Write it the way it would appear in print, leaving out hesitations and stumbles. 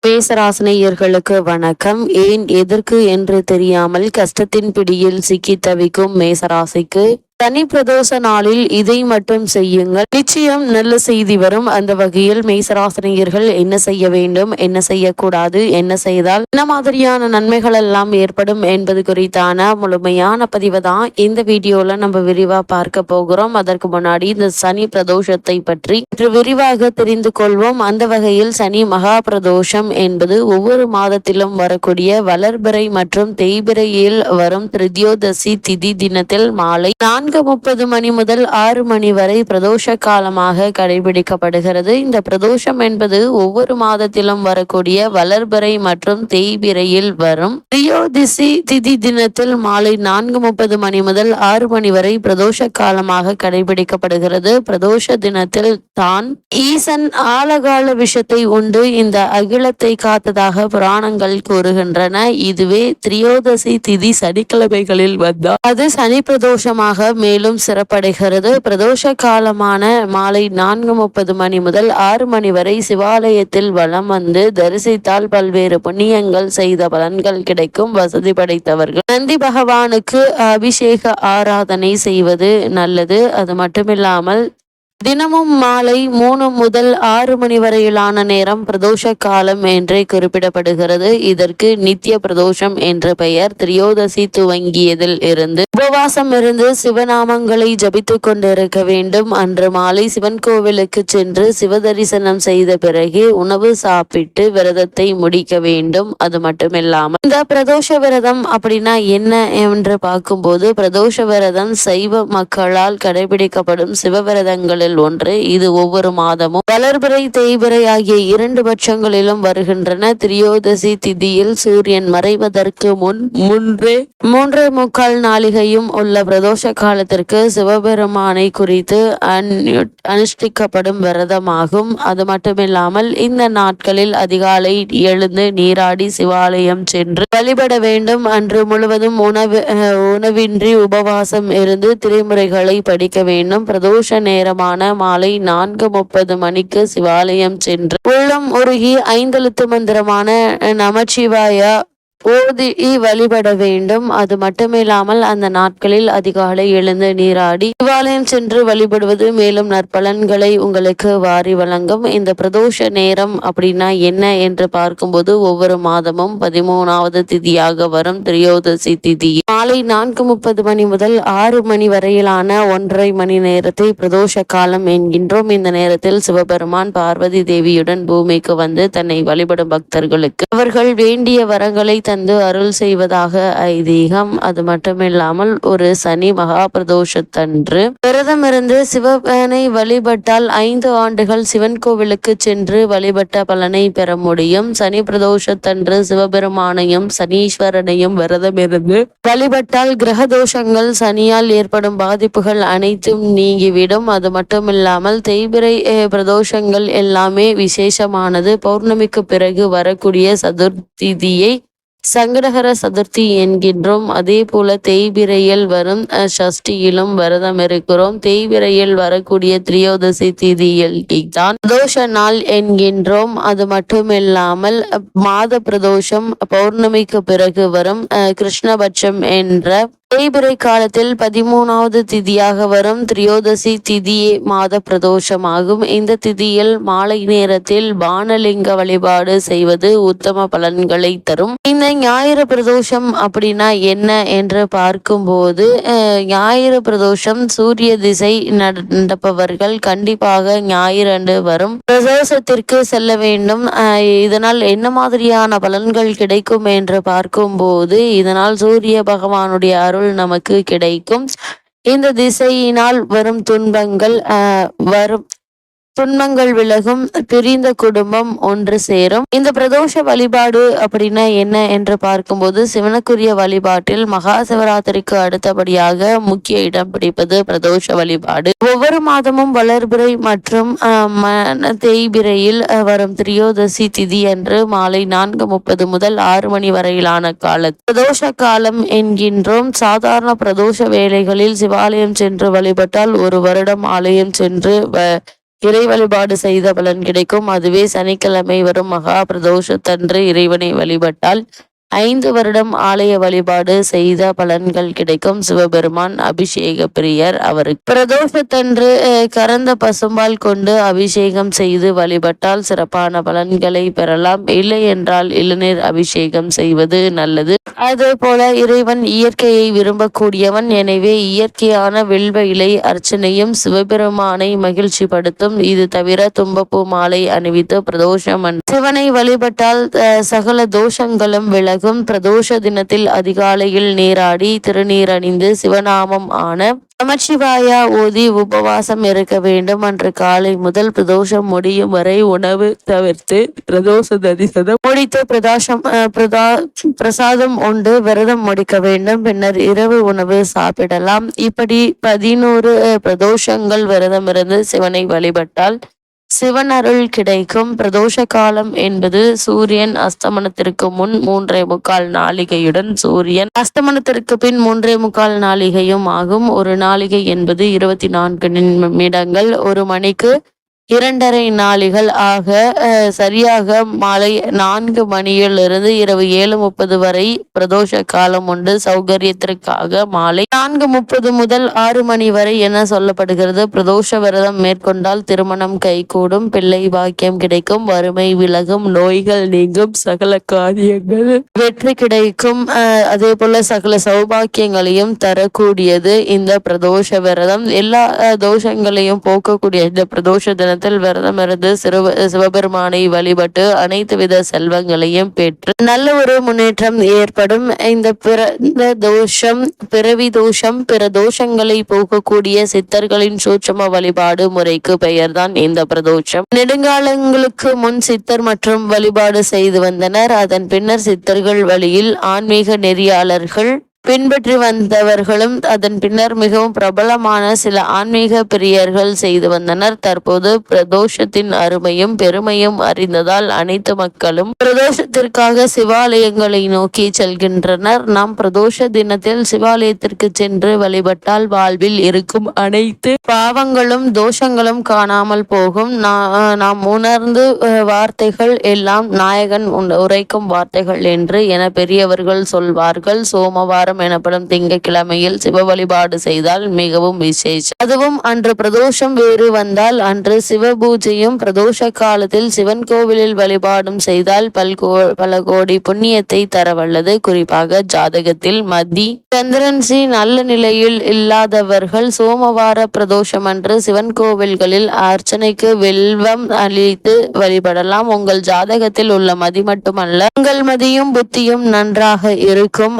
மேசராசினியர்களுக்கு வணக்கம். ஏன் எதற்கு என்று தெரியாமல் கஷ்டத்தின் பிடியில் சிக்கி தவிக்கும் மேசராசிக்கு தனி பிரதோஷ நாளில் இதை மட்டும் செய்யுங்கள், நிச்சயம் நல்ல செய்தி வரும். அந்த வகையில் மேசராசினியர்கள் என்ன செய்ய வேண்டும், என்ன செய்யக்கூடாது, என்ன செய்தால் என்ன மாதிரியான நன்மைகள் எல்லாம் ஏற்படும் என்பது குறித்தான முழுமையான பதிவை தான் இந்த வீடியோல நம்ம விரிவா பார்க்க போகிறோம். அதற்கு முன்னாடி இந்த சனி பிரதோஷத்தை பற்றி விரிவாக தெரிந்து கொள்வோம். அந்த வகையில் சனி மகா பிரதோஷம் என்பது ஒவ்வொரு மாதத்திலும் வரக்கூடிய வளர்பிறை மற்றும் தேய்பிறையில் வரும் திரியோதசி திதி தினத்தில் மாலை 4:30 மணி முதல் 6 மணி வரை பிரதோஷ காலமாக கடைபிடிக்கப்படுகிறது. இந்த பிரதோஷம் என்பது ஒவ்வொரு மாதத்திலும் வரக்கூடிய வளர்பிறை மற்றும் தேய்பிறையில் வரும் திரியோதசி திதி தினத்தில் மாலை 4:30 மணி முதல் 6 மணி வரை பிரதோஷ காலமாக கடைபிடிக்கப்படுகிறது. பிரதோஷ தினத்தில் தான் ஈசன் ஆலகால விஷத்தை உண்டு இந்த அகிலத்தை காத்ததாக புராணங்கள் கூறுகின்றன. இதுவே திரியோதசி திதி சனிக்கிழமைகளில் வந்தால் அது சனி பிரதோஷமாக மேலும் சிறப்படைகிறது. பிரதோஷ காலமான மாலை 4:30 மணி முதல் 6 மணி வரை சிவாலயத்தில் வலம் வந்து தரிசித்தால் பல்வேறு புண்ணியங்கள் செய்த பலன்கள் கிடைக்கும். வசதி படைத்தவர்கள் நந்தி பகவானுக்கு அபிஷேக ஆராதனை செய்வது நல்லது. அது மட்டுமில்லாமல் தினமும் மாலை 3 முதல் 6 மணி வரையிலான நேரம் பிரதோஷ காலம் என்றே குறிப்பிடப்படுகிறது. இதற்கு நித்திய பிரதோஷம் என்ற பெயர். திரியோதசி துவங்கியதில் இருந்து உபவாசம் இருந்து சிவநாமங்களை ஜபித்து கொண்டிருக்க வேண்டும். அன்று மாலை சிவன் கோவிலுக்கு சென்று சிவ தரிசனம் செய்த பிறகு உணவு சாப்பிட்டு விரதத்தை முடிக்க வேண்டும். அது மட்டுமில்லாமல் இந்த பிரதோஷ விரதம் அப்படின்னா என்ன என்று பார்க்கும்போது, பிரதோஷ விரதம் சைவ மக்களால் கடைபிடிக்கப்படும் சிவவிரதங்களில் ஒன்று. இது ஒவ்வொரு மாதமும் வளர்பிறை தேய்பிறை ஆகிய 2 பட்சங்களிலும் வருகின்றன. திரியோதசி திதியில் சூரியன் மறைவதற்கு முன் 3:45 நாளிகையும் உள்ள பிரதோஷ காலத்திற்கு சிவபெருமானை குறித்து அனுஷ்டிக்கப்படும் விரதமாகும். அது மட்டுமில்லாமல் இந்த நாட்களில் அதிகாலை எழுந்து நீராடி சிவாலயம் சென்று வழிபட வேண்டும். அன்று முழுவதும் உணவின்றி உபவாசம் இருந்து திரைமுறைகளை படிக்க வேண்டும். பிரதோஷ நேரமான மாலை 4:30 மணிக்கு சிவாலயம் சென்று உள்ளம் உருகி 5 எழுத்து மந்திரமான நமச்சிவாய ஓதி வழிபட வேண்டும். அது மட்டுமில்லாமல் அந்த நாட்களில் அதிகாலை எழுந்து நீராடி சிவாலயம் சென்று வழிபடுவது மேலும் நற்பலன்களை உங்களுக்கு வாரி வழங்கும். இந்த பிரதோஷ நேரம் அப்படின்னா என்ன என்று பார்க்கும்போது, ஒவ்வொரு மாதமும் 13வது திதியாக வரும் திரியோதசி திதி மாலை 4:30 மணி முதல் 6 மணி வரையிலான 1.5 மணி நேரத்தை பிரதோஷ காலம் என்கின்றோம். இந்த நேரத்தில் சிவபெருமான் பார்வதி தேவியுடன் பூமிக்கு வந்து தன்னை வழிபடும் பக்தர்களுக்கு அவர்கள் வேண்டிய வரங்களை தந்து அருள் செய்வதாக ஐதீகம். அது மட்டுமில்லாமல் ஒரு சனி மகா பிரதோஷத்தன்று விரதம் இருந்து சிவனை வழிபட்டால் 5 ஆண்டுகள் சிவன் கோவிலுக்கு சென்று வழிபட்ட பலனை பெற முடியும். சனி பிரதோஷத்தன்று சிவபெருமானையும் சனீஸ்வரனையும் விரதம் இருந்து வழிபட்டால் கிரக தோஷங்கள், சனியால் ஏற்படும் பாதிப்புகள் அனைத்தும் நீங்கிவிடும். அது மட்டுமில்லாமல் தேய்பிறை பிரதோஷங்கள் எல்லாமே விசேஷமானது. பௌர்ணமிக்கு பிறகு வரக்கூடிய சதுர்த்திதியை சங்கடகர சதுர்த்தி என்கின்றோம். அதே போல தேய்பிறையில் வரும் சஷ்டியிலும் விரதம் இருக்கிறோம். தேய்பிறையில் வரக்கூடிய திரியோதசி திதியில் தான் பிரதோஷ நாள் என்கின்றோம். அது மட்டுமில்லாமல் மாத பிரதோஷம் பௌர்ணமிக்கு பிறகு வரும் கிருஷ்ணபட்சம் என்ற தேய்பிறை காலத்தில் 13வது திதியாக வரும் திரியோதசி திதி மாத பிரதோஷமாகும். இந்த திதியில் மாலை நேரத்தில் பானலிங்க வழிபாடு செய்வது உத்தம பலன்களை தரும். இந்த ஞாயிறு பிரதோஷம் அப்படின்னா என்ன என்று பார்க்கும்போது, ஞாயிறு பிரதோஷம் சூரிய திசை நடப்பவர்கள் கண்டிப்பாக ஞாயிறு வரும் பிரதோஷத்திற்கு செல்ல வேண்டும். இதனால் என்ன மாதிரியான பலன்கள் கிடைக்கும் என்று பார்க்கும்போது, இதனால் சூரிய பகவானுடைய அருள் நமக்கு கிடைக்கும். இந்த திசையினால் வரும் துன்பங்கள் விலகும். பிரிந்த குடும்பம் ஒன்று சேரும். இந்த பிரதோஷ வழிபாடு அப்படின்னா என்ன என்று பார்க்கும்போது, சிவனுக்குரிய வழிபாட்டில் மகா சிவராத்திரிக்கு அடுத்தபடியாக முக்கிய இடம் பிடிப்பது பிரதோஷ வழிபாடு. ஒவ்வொரு மாதமும் வளர்பிறை மற்றும் தேய்பிறையில் வரும் திரியோதசி திதி அன்று மாலை 4:30 முதல் 6 மணி வரையிலான கால பிரதோஷ காலம் என்கின்றோம். சாதாரண பிரதோஷ வேளைகளில் சிவாலயம் சென்று வழிபட்டால் 1 வருடம் ஆலயம் சென்று இறை வழிபாடு செய்த பலன் கிடைக்கும். அதுவே சனிக்கிழமை வரும் மகா பிரதோஷத்தன்று இறைவனை வழிபட்டால் 5 வருடம் ஆலய வழிபாடு செய்த பலன்கள் கிடைக்கும். சிவபெருமான் அபிஷேக பிரியர். அவருக்கு பிரதோஷத்தன்று கறந்த பசும்பால் கொண்டு அபிஷேகம் செய்து வழிபட்டால் சிறப்பான பலன்களை பெறலாம். இல்லை என்றால் இளநீர் அபிஷேகம் செய்வது நல்லது. அதே போல இறைவன் இயற்கையை விரும்பக்கூடியவன். எனவே இயற்கையான வில்வ இலை அர்ச்சனையும் சிவபெருமானை மகிழ்ச்சி படுத்தும். இது தவிர தும்பப்பூ மாலை அணிவித்து பிரதோஷம் சிவனை வழிபட்டால் சகல தோஷங்களும் விலகும். பிரதோஷ தினத்தில் அதிகாலையில் நீராடி திருநீர் அணிந்து சிவநாமம் ஆன நமச்சிவாயா ஓதி உபவாசம் இருக்க வேண்டும். அன்று காலை முதல் பிரதோஷம் முடியும் வரை உணவு தவிர்த்து பிரதோஷ தரிசனம் முடித்து பிரசாதம் உண்டு விரதம் முடிக்க வேண்டும். பின்னர் இரவு உணவு சாப்பிடலாம். இப்படி 11 பிரதோஷங்கள் விரதம் இருந்து சிவனை வழிபட்டால் சிவன் அருள் கிடைக்கும். பிரதோஷ காலம் என்பது சூரியன் அஸ்தமனத்திற்கு முன் 3.25 நாளிகையுடன் சூரியன் அஸ்தமனத்திற்கு பின் 3.25 நாளிகையும் ஆகும். ஒரு நாளிகை என்பது 24 நிமிடங்கள். ஒரு மணிக்கு 2.5 நாளிகள் ஆக சரியாக மாலை 4 மணியிலிருந்து இரவு 7:30 வரை பிரதோஷ காலம் உண்டு. சௌகரியத்திற்காக மாலை 4:30 முதல் 6 மணி வரை என சொல்லப்படுகிறது. பிரதோஷ விரதம் மேற்கொண்டால் திருமணம் கைகூடும், பிள்ளை பாக்கியம் கிடைக்கும், வறுமை விலகும், நோய்கள் நீங்கும், சகல காரியங்கள் வெற்றி கிடைக்கும். அதே போல சகல சௌபாக்கியங்களையும் தரக்கூடியது இந்த பிரதோஷ விரதம். எல்லா தோஷங்களையும் போக்கக்கூடிய இந்த பிரதோஷ தினத்தில் விரதம் இருந்து சிவபெருமானை வழிபட்டு அனைத்து வித செல்வங்களையும் பெற்று நல்ல ஒரு முன்னேற்றம் ஏற்படும். இந்த பிறவி தோஷம் பிற தோஷங்களை போக்கக்கூடிய சித்தர்களின் சூட்சம வழிபாடு முறைக்கு பெயர்தான் இந்த பிரதோஷம். நெடுங்காலங்களுக்கு முன் சித்தர் மற்றும் வழிபாடு செய்து வந்தனர். அதன் பின்னர் சித்தர்கள் வழியில் ஆன்மீக நெறியாளர்கள் பின்பற்றி வந்தவர்களும் அதன் பின்னர் மிகவும் பிரபலமான சில ஆன்மீக பிரியர்கள் செய்து வந்தனர். தற்போது பிரதோஷத்தின் அருமையும் பெருமையும் அறிந்ததால் அனைத்து மக்களும் பிரதோஷத்திற்காக சிவாலயங்களை நோக்கி செல்கின்றனர். நாம் பிரதோஷ தினத்தில் சிவாலயத்திற்கு சென்று வழிபட்டால் வாழ்வில் இருக்கும் அனைத்து பாவங்களும் தோஷங்களும் காணாமல் போகும். நாம் உணர்ந்து வார்த்தைகள் எல்லாம் நாயகன் உரைக்கும் வார்த்தைகள் என்று என பெரியவர்கள் சொல்வார்கள். சோமவாரம் எனப்படும் திங்கட்கிழமையில் சிவ வழிபாடு செய்தால் மிகவும் விசேஷம். அதுவும் அன்று பிரதோஷம் வேறு வந்தால் அன்று சிவ பூஜையும் பிரதோஷ காலத்தில் சிவன் கோவிலில் வழிபாடும் செய்தால் பல கோடி புண்ணியத்தை தரவல்லது. குறிப்பாக ஜாதகத்தில் மதி சந்திரன்சி நல்ல நிலையில் இல்லாதவர்கள் சோமவார பிரதோஷம் அன்று சிவன் கோவில்களில் அர்ச்சனைக்கு வெல்வம் அளித்து வழிபடலாம். உங்கள் ஜாதகத்தில் உள்ள மதி மட்டுமல்ல, உங்கள் மதியும் புத்தியும் நன்றாக இருக்கும்.